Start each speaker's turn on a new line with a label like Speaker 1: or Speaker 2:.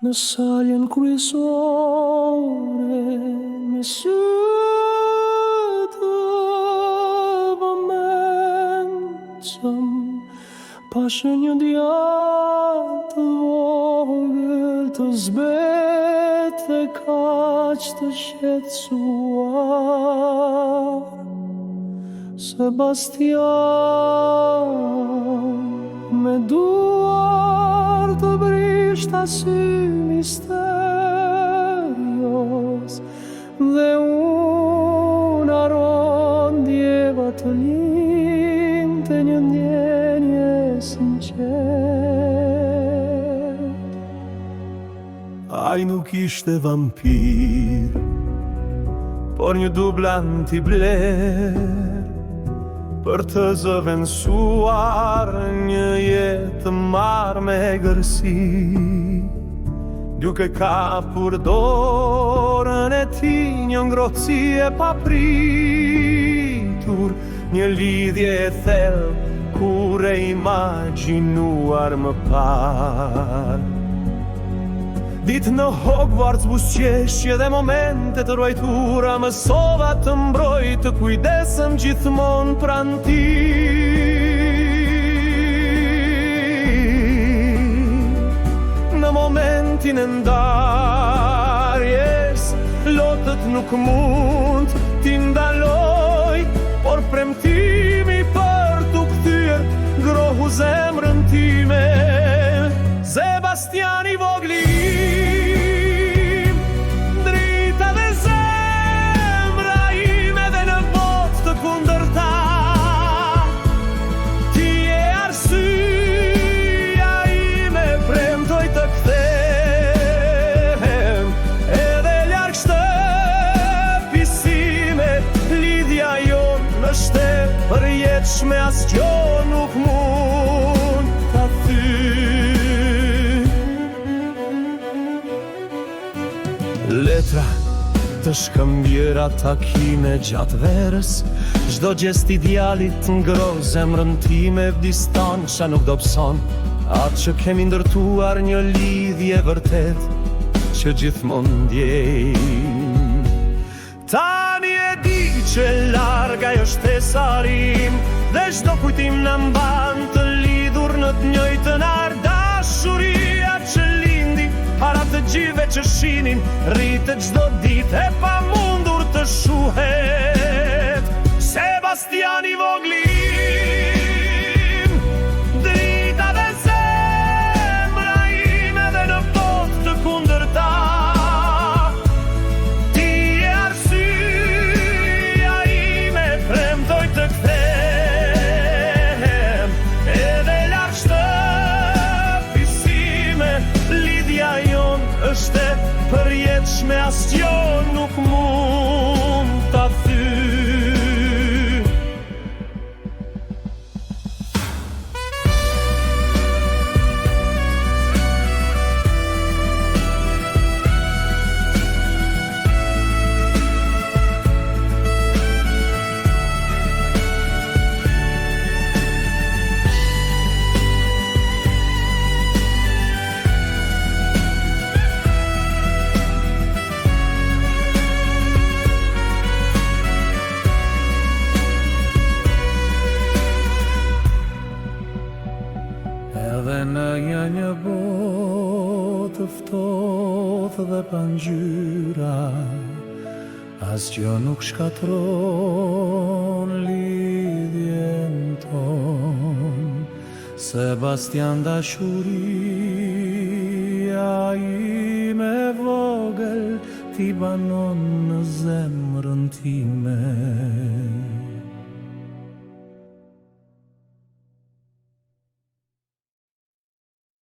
Speaker 1: në saljen kryesore me sytë vëmendshëm, pashë një djalë të vogël të zbet dhe kaq të shqetësuar. Sebastian me duar të brishta sy misterios dhe unë arondjeva të linte një ndjenje sinqert.
Speaker 2: Ai nuk ishte vampir, por një dublant i bler, për të zëvendësuar një jetë marrë me gërsi, duke kapur dorën e tij një ngrohtësi e papritur, një lidhje e thellë kur e imagjinuar më parë. Ditë në Hogwarts buzëqeshje dhe momente të ruajtura, mësova të mbroj të kujdesem gjithmonë pranë tij. Në momentin e ndarjes, lotët nuk mund t'i ndaloj, por premtimi për t'u kthyer grohu zemrën time. Sebastian i vogli im, drita dhe zemra ime dhe në botë të kundërta, ti je arsyeja ime, premtoj të kthehem edhe larg shtëpisime, lidhja jonë është e përjetshme, asgjë nuk mund ta thyej. Letra të shkëmbjera, takime gjatë verës, çdo gjest i djalit ngro zemrën time, distanca nuk dobëson atë që kemi ndërtuar, një lidhje vërtet që gjithmonë ndjejmë. Tani e di që larg ajo shtesërim dhe çdo kujtim na mban të lidhur në të njëjtën ardh. Dashuria që lindi para të gjithëve që shinin, rritet çdo ditë e pamundur të shuhet. Sebastian i vogli im, drita dhe zemra ime dhe në botë të kundërta, ti je arsyeja ime, premtoj të kthehem edhe larg shtëpisime, lidhja jonë është e përjetshme, asgjë nuk mund ta thyej. Edhe në një botë ftohtë dhe pa ngjyra, asgjë nuk shkatron lidhjen ton. Sebastian, dashuria ime vogël, ti banon në zemrën time.